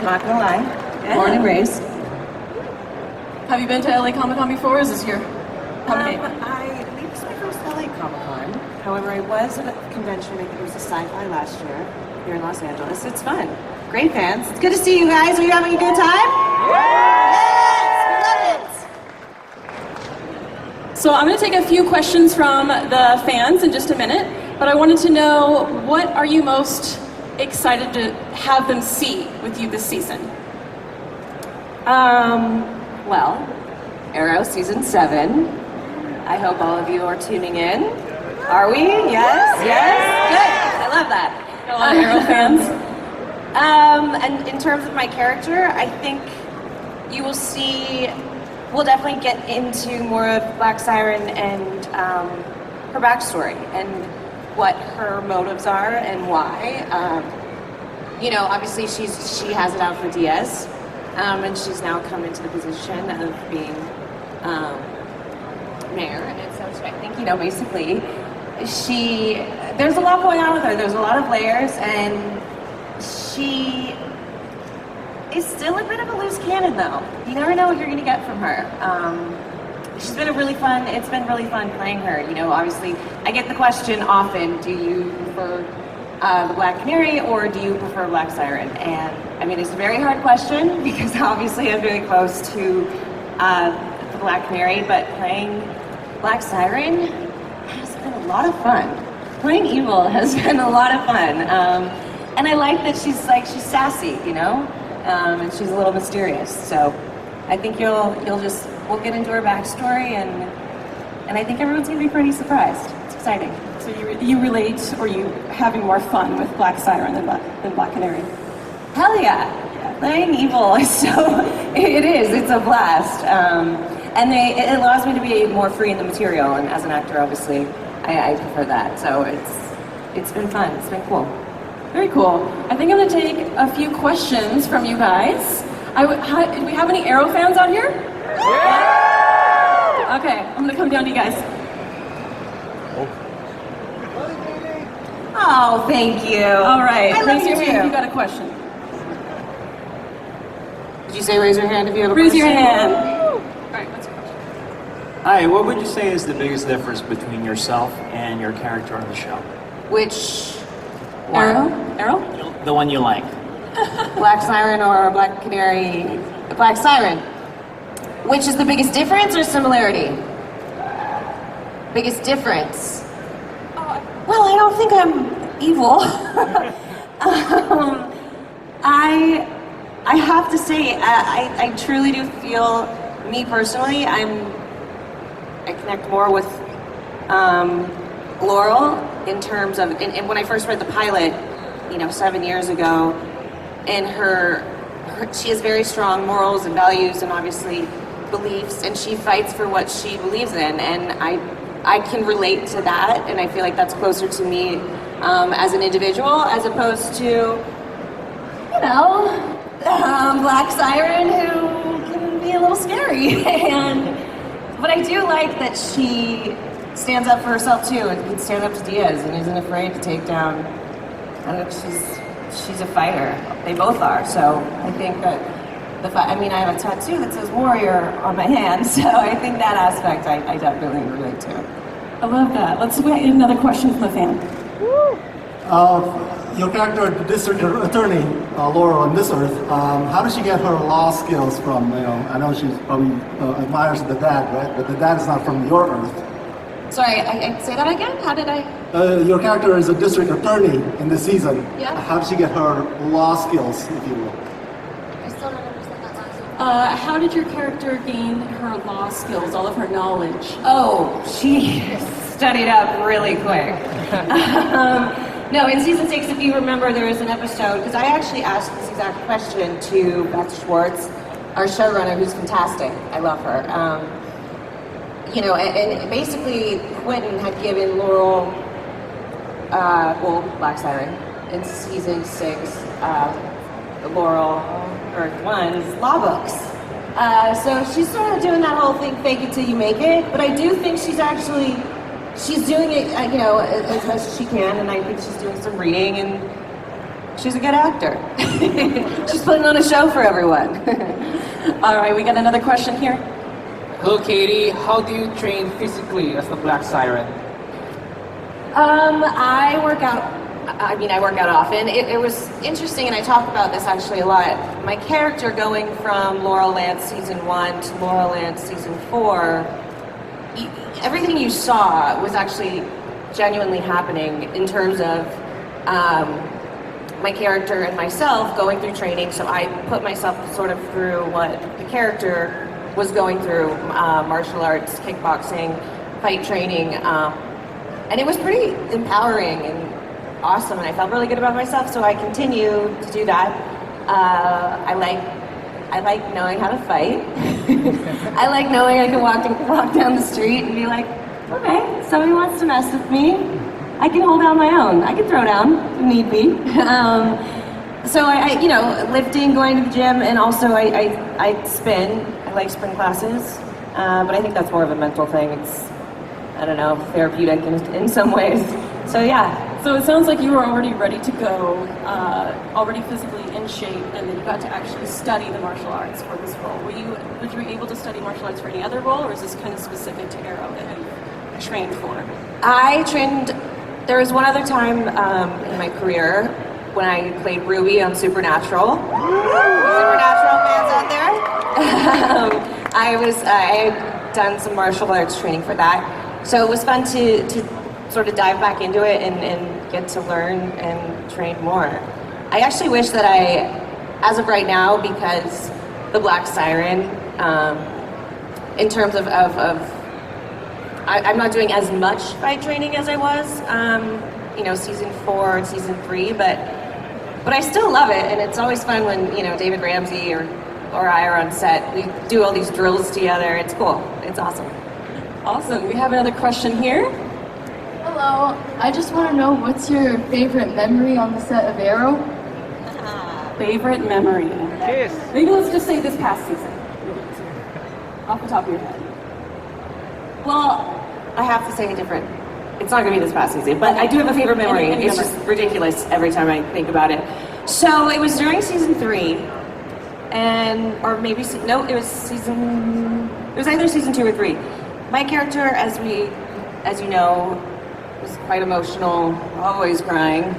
not gonna lie. Yeah. Born and raised. Have you been to LA Comic-Con before, or is this your... I believe this is my first LA Comic-Con. However, I was at a convention, I think it was a sci-fi last year, here in Los Angeles. It's fun. Great fans. It's good to see you guys. Are you having a good time? Yes! We love it! So I'm going to take a few questions from the fans in just a minute, but I wanted to know, what are you most excited to have them see with you this season? Well, Arrow Season 7. I hope all of you are tuning in. Are we? Yes? Yes? Good. I love that. A lot of Arrow fans. And in terms of my character, I think you will see, we'll definitely get into more of Black Siren and her backstory and what her motives are and why. You know, obviously she has it out for Diaz, and she's now come into the position of being mayor, and so I think, you know, basically there's a lot going on with her. There's a lot of layers, and she is still a bit of a loose cannon, though. You never know what you're going to get from her. It's been really fun playing her. You know, obviously, I get the question often, do you prefer the Black Canary or do you prefer Black Siren? And I mean, it's a very hard question because obviously I'm very close to the Black Canary, but playing Black Siren has been a lot of fun. Playing evil has been a lot of fun. And I like that she's sassy, you know? And she's a little mysterious. So I think we'll get into her backstory, and I think everyone's gonna be pretty surprised. It's exciting. So you relate, or you having more fun with Black Siren than Black Canary? Hell yeah. Playing evil is it's a blast. And it allows me to be more free in the material, and as an actor, obviously, I prefer that. So it's been fun, it's been cool. Very cool. I think I'm going to take a few questions from you guys. Do we have any Arrow fans out here? Yeah! Okay, I'm going to come down to you guys. Oh, thank you. All right, I raise love your you hand if too. you got a question. Did you say raise your hand if you have a Raise question? your hand. All right, what's your question? Hi, what would you say is the biggest difference between yourself and your character on the show? Which Arrow? The one you like. Black Siren or Black Canary? Black Siren. Which is the biggest difference or similarity? Biggest difference. Well, I don't think I'm evil. I have to say, I truly do feel, me personally, I connect more with Laurel in terms of, and when I first read the pilot, you know, 7 years ago, and she has very strong morals and values and obviously beliefs, and she fights for what she believes in, and I can relate to that, and I feel like that's closer to me as an individual, as opposed to, you know, Black Siren, who can be a little scary. But I do like that she stands up for herself too, and can stand up to Diaz, and isn't afraid to take down. I don't know, she's a fighter. They both are. So I think that I mean, I have a tattoo that says warrior on my hand, so I think that aspect I definitely relate to. I love that. Let's get another question from the fan. Your character, the district attorney, Laurel on this earth, how did she get her law skills from, you know, I know she probably admires the dad, right? But the dad is not from your earth. Sorry, I say that again? How did I? Your character is a district attorney in this season. Yeah. How did she get her law skills, if you will? I still don't understand that last one. How did your character gain her law skills, all of her knowledge? Oh, she studied up really quick. No, in season 6, if you remember, there was an episode, because I actually asked this exact question to Beth Schwartz, our showrunner, who's fantastic. I love her. You know, and basically Quentin had given Laurel, Black Siren, in season 6, Laurel, Earth 1's law books. So she's sort of doing that whole thing, fake it till you make it, but I do think she's doing it, you know, as much as she can, and I think she's doing some reading, and she's a good actor. She's putting on a show for everyone. All right, we got another question here. Hello, Katie. How do you train physically as the Black Siren? I work out. I work out often. It was interesting, and I talk about this actually a lot. My character going from Laurel Lance season 1 to Laurel Lance season 4, everything you saw was actually genuinely happening in terms of my character and myself going through training. So I put myself sort of through what the character was going through, martial arts, kickboxing, fight training, and it was pretty empowering and awesome, and I felt really good about myself, so I continue to do that. I like knowing how to fight. I like knowing I can walk down the street and be like, okay, somebody wants to mess with me, I can hold down my own. I can throw down if need be. So I lifting, going to the gym, and also I spin. I like spin classes, but I think that's more of a mental thing. It's, I don't know, therapeutic in some ways. So yeah. So it sounds like you were already ready to go, already physically in shape, and then you got to actually study the martial arts for this role. Were you able to study martial arts for any other role, or is this kind of specific to Arrow that you trained for? I trained, there was one other time in my career when I played Ruby on Supernatural. Supernatural fans out there? I had done some martial arts training for that. So it was fun to sort of dive back into it and get to learn and train more. I actually wish that as of right now, because the Black Siren, in terms of I'm not doing as much fight training as I was, season 4 and season 3, but I still love it, and it's always fun when, David Ramsey or I are on set. We do all these drills together. It's cool. It's awesome. Awesome. We have another question here. Hello, I just want to know, what's your favorite memory on the set of Arrow? Favorite memory? Yes. Maybe let's just say this past season. Off the top of your head. Well, I have to say a different. It's not going to be this past season, but I do have a favorite memory. Any It's memory. just ridiculous every time I think about it. So it was during season 3, it was either season 2 or 3. My character, as you know, was quite emotional, always crying.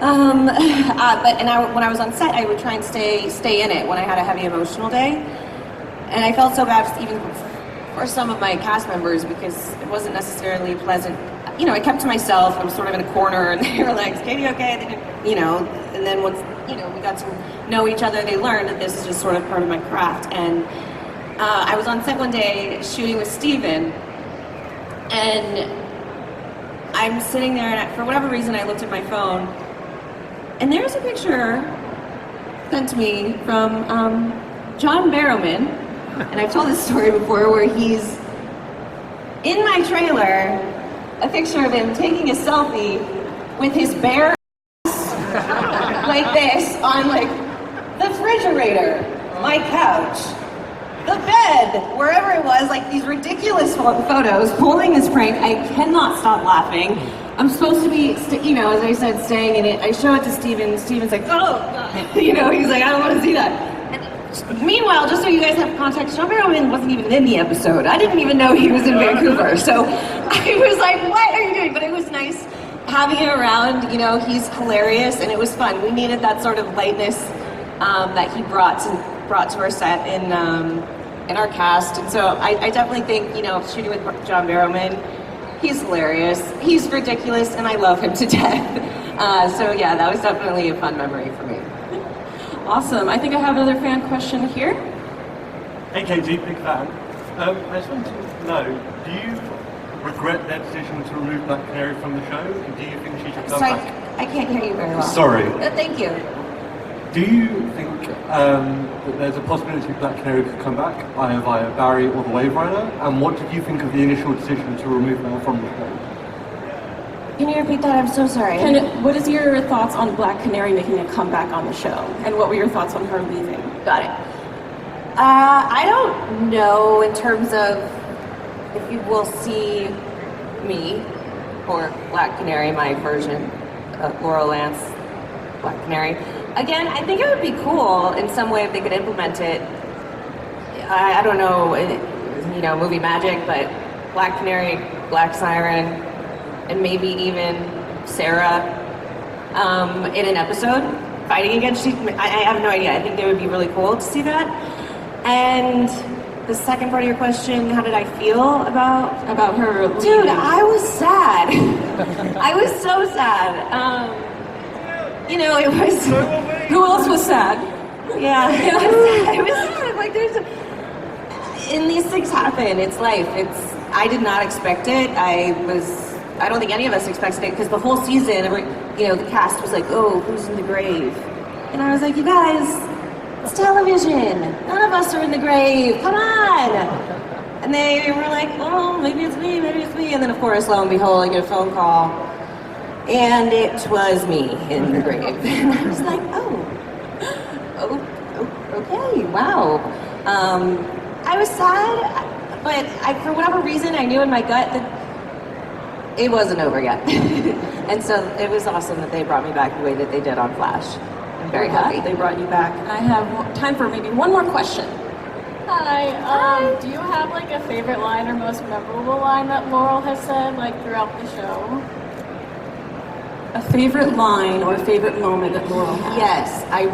When I was on set, I would try and stay in it when I had a heavy emotional day. And I felt so bad even for some of my cast members because it wasn't necessarily pleasant. I kept to myself. I was sort of in a corner, and they were like, "Is Katie okay?" They didn't, and then once we got to know each other, they learned that this is just sort of part of my craft. And I was on set one day shooting with Steven, and I'm sitting there, and for whatever reason, I looked at my phone, and there's a picture sent to me from John Barrowman, and I've told this story before, where he's in my trailer, a picture of him taking a selfie with his bare ass like this on the refrigerator, my couch, the bed, wherever it was, these ridiculous photos, pulling this prank. I cannot stop laughing. I'm supposed to be, as I said, staying in it. I show it to Steven. Steven's like, oh, God. He's like, I don't want to see that. And meanwhile, just so you guys have context, John Barrowman wasn't even in the episode. I didn't even know he was in Vancouver. So I was like, what are you doing? But it was nice having him around. He's hilarious, and it was fun. We needed that sort of lightness that he brought to our set in our cast. And so I definitely think, shooting with John Barrowman, he's hilarious, he's ridiculous, and I love him to death. So yeah, that was definitely a fun memory for me. Awesome. I think I have another fan question here. Hey KG, big fan. I just want to know, do you regret their decision to remove Black Canary from the show? And do you think she should come Sorry, back? I can't hear you very well. Sorry. Thank you. Do you think that there's a possibility Black Canary could come back, either via Barry or the Wave Rider? And what did you think of the initial decision to remove her from the show? Can you repeat that? I'm so sorry. What is your thoughts on Black Canary making a comeback on the show? And what were your thoughts on her leaving? Got it. I don't know in terms of if you will see me or Black Canary, my version of Laurel Lance, Black Canary. Again, I think it would be cool in some way if they could implement it. I don't know, movie magic, but Black Canary, Black Siren, and maybe even Sarah in an episode fighting against you. I have no idea. I think it would be really cool to see that. And the second part of your question, how did I feel about her leaving? Dude, I was sad. I was so sad. It was. Who else was sad? Yeah, it was sad. Like and these things happen. It's life. I did not expect it. I don't think any of us expected it because the whole season, the cast was like, "Oh, who's in the grave?" And I was like, "You guys, it's television. None of us are in the grave. Come on." And they were like, "Oh, maybe it's me. Maybe it's me." And then, of course, lo and behold, I get a phone call, and it was me in the grave. And I was like, "Oh, okay, wow." I was sad, but for whatever reason, I knew in my gut that it wasn't over yet. And so it was awesome that they brought me back the way that they did on Flash. I'm very happy. They brought you back. I have time for maybe one more question. Hi. Do you have like a favorite line or most memorable line that Laurel has said like throughout the show? A favorite line or a favorite moment that Laurel had? Yes, I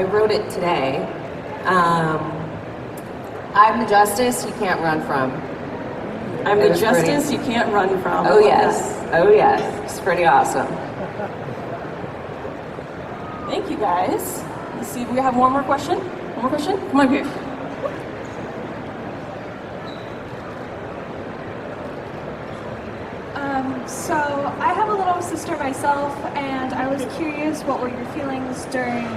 wrote it today. I'm the justice you can't run from. I'm the justice you can't run from. Oh yes. Oh yes. It's pretty awesome. Thank you guys. Let's see, do we have one more question? One more question? Come on here. So I have a little sister myself, and I was curious, what were your feelings during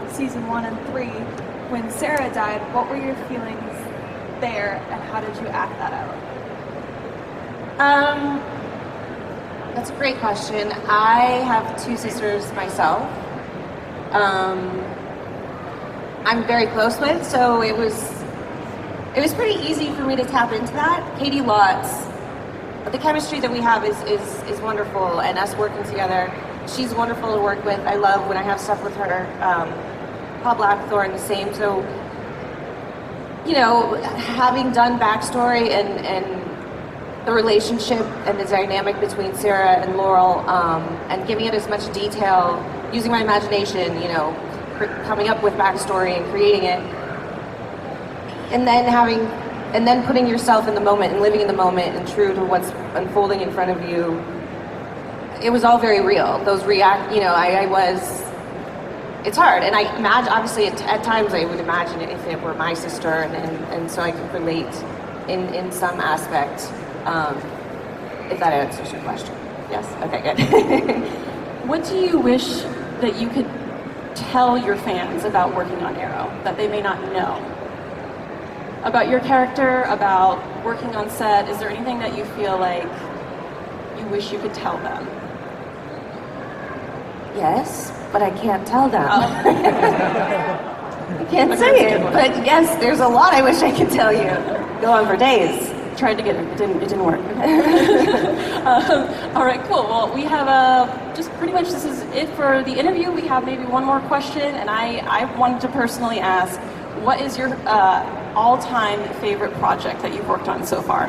season 1 and 3 when Sarah died? What were your feelings there, and how did you act that out? That's a great question. I have 2 sisters myself. I'm very close with, so it was pretty easy for me to tap into that. Katie Watts, the chemistry that we have is wonderful, and us working together, she's wonderful to work with. I love when I have stuff with her. Paul Blackthorne, the same. So, having done backstory and the relationship and the dynamic between Sarah and Laurel, and giving it as much detail, using my imagination, coming up with backstory and creating it, and then putting yourself in the moment and living in the moment and true to what's unfolding in front of you. It was all very real. Those it's hard. And I imagine, obviously, at times I would imagine it if it were my sister, and so I could relate in some aspect, if that answers your question. Yes? Okay, good. What do you wish that you could tell your fans about working on Arrow that they may not know? About your character, about working on set, is there anything that you feel like you wish you could tell them? Yes, but I can't tell them. Oh. I can't say it, but yes, there's a lot I wish I could tell you. Go on for days. Tried to get it, it didn't work. All right, cool. Well, we have just pretty much this is it for the interview. We have maybe one more question, and I wanted to personally ask, what is your all-time favorite project that you've worked on so far?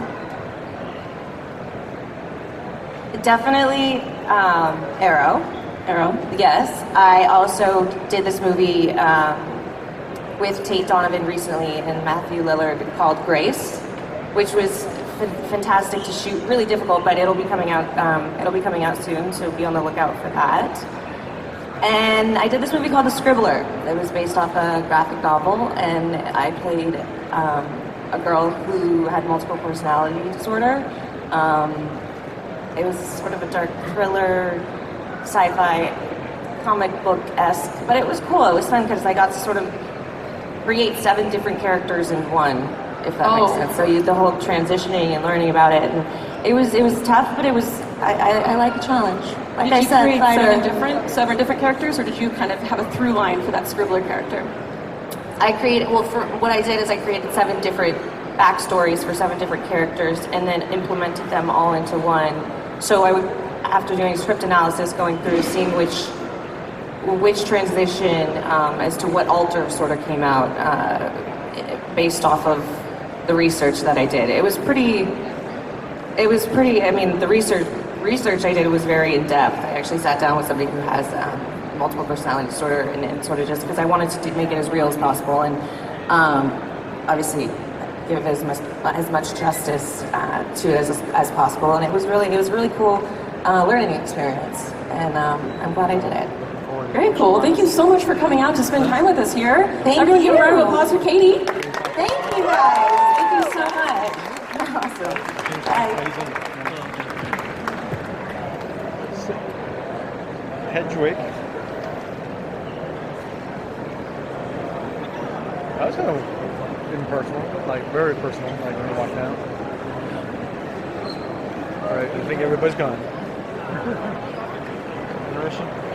Definitely Arrow. Arrow? Yes. I also did this movie with Tate Donovan recently and Matthew Lillard called Grace, which was fantastic to shoot. Really difficult, but it'll be coming out. It'll be coming out soon, so be on the lookout for that. And I did this movie called The Scribbler. It was based off a graphic novel, and I played a girl who had multiple personality disorder. It was sort of a dark thriller, sci-fi, comic book-esque, but it was cool. It was fun because I got to sort of create 7 different characters in one, if that makes sense. So the whole transitioning and learning about it, and it was tough, but I like a challenge. Like Did I you said, create 7 different characters, or did you kind of have a through line for that Scribbler character? For what I did is I created 7 different backstories for 7 different characters, and then implemented them all into one. So I would, after doing script analysis, going through, seeing which which transition as to what alter sort of came out based off of the research that I did. It was pretty, I mean, the research I did was very in-depth. I actually sat down with somebody who has multiple personality disorder and sort of just because I wanted to make it as real as possible and obviously give as much justice to it as possible. And it was really cool learning experience, and I'm glad I did it. Very cool. Thank you so much for coming out to spend time with us here. Thank Everyone give a you. round of applause for Katie. Thank you guys. Thank you so much. Awesome. Bye. Hedgewick. That was kind of impersonal, like very personal, like when you walk down. Alright, I think everybody's gone. Interesting.